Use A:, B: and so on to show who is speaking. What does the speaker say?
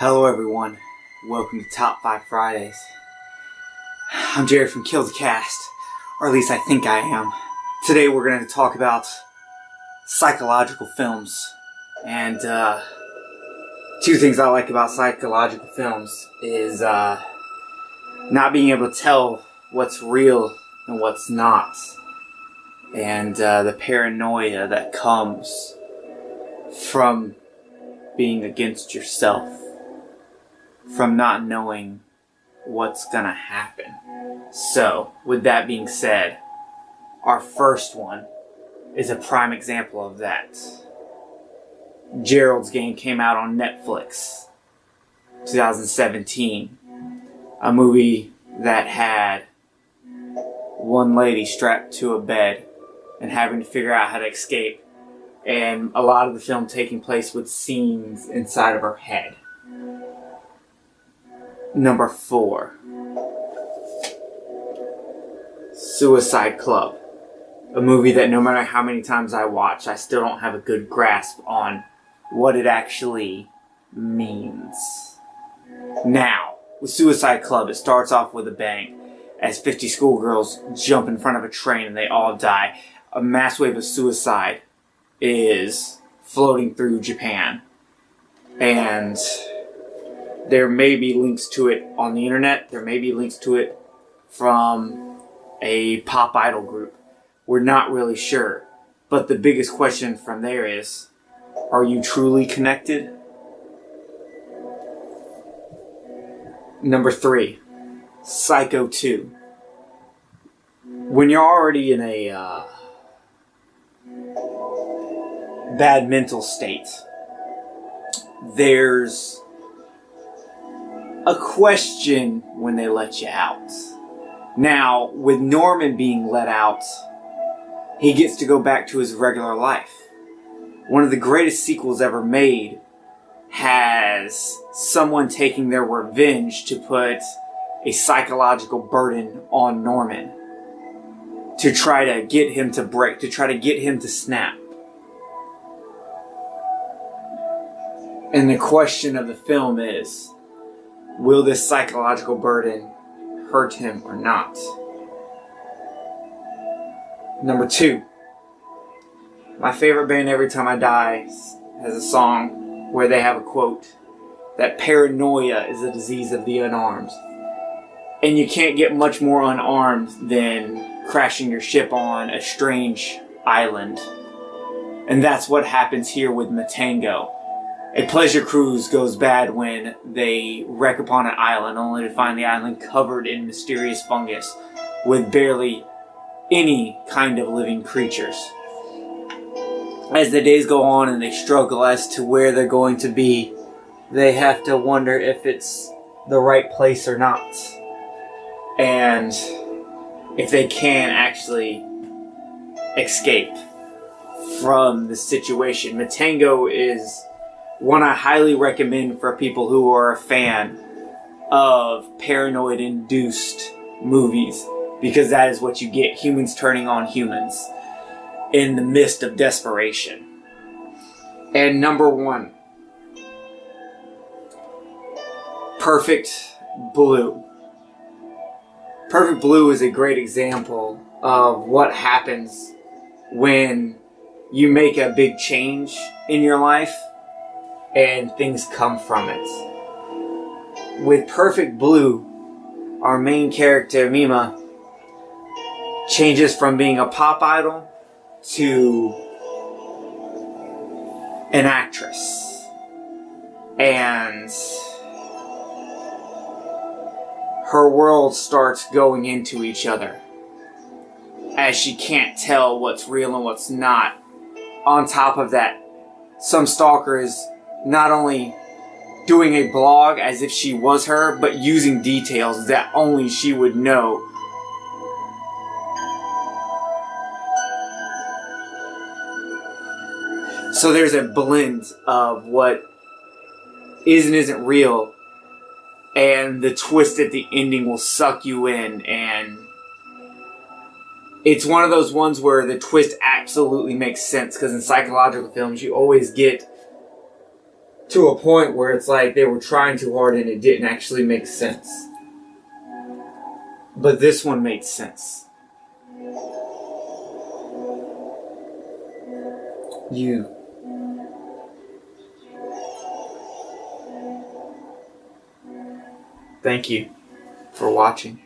A: Hello everyone, welcome to Top 5 Fridays. I'm Jared from Kill the Cast, or at least I think I am. Today we're going to talk about psychological films. And two things I like about psychological films is not being able to tell what's real and what's not. And the paranoia that comes from being against yourself. From not knowing what's gonna happen. So, with that being said, our first one is a prime example of that. Gerald's Game came out on Netflix, 2017. A movie that had one lady strapped to a bed and having to figure out how to escape. And a lot of the film taking place with scenes inside of her head. Number 4. Suicide Club. A movie that no matter how many times I watch, I still don't have a good grasp on what it actually means. Now, with Suicide Club, it starts off with a bang as 50 schoolgirls jump in front of a train and they all die. A mass wave of suicide is floating through Japan. And there may be links to it on the internet. There may be links to it from a pop idol group. We're not really sure. But the biggest question from there is, are you truly connected? Number 3, Psycho 2. When you're already in a bad mental state, there's a question when they let you out. Now, with Norman being let out, he gets to go back to his regular life. One of the greatest sequels ever made has someone taking their revenge to put a psychological burden on Norman to try to get him to break, to try to get him to snap. And the question of the film is, will this psychological burden hurt him or not? Number 2. My favorite band, Every Time I Die, has a song where they have a quote that paranoia is a disease of the unarmed. And you can't get much more unarmed than crashing your ship on a strange island. And that's what happens here with Matango. A pleasure cruise goes bad when they wreck upon an island only to find the island covered in mysterious fungus with barely any kind of living creatures. As the days go on and they struggle as to where they're going to be, they have to wonder if it's the right place or not. And if they can actually escape from the situation. Matango is one I highly recommend for people who are a fan of paranoid-induced movies, because that is what you get, humans turning on humans in the midst of desperation. And number 1, Perfect Blue. Perfect Blue is a great example of what happens when you make a big change in your life and things come from it. With Perfect Blue, our main character, Mima, changes from being a pop idol to an actress. And her world starts going into each other as she can't tell what's real and what's not. On top of that, some stalker is not only doing a blog as if she was her, but using details that only she would know. So there's a blend of what is and isn't real, and the twist at the ending will suck you in, and it's one of those ones where the twist absolutely makes sense, because in psychological films you always get to a point where it's like they were trying too hard and it didn't actually make sense. But this one made sense. Thank you for watching.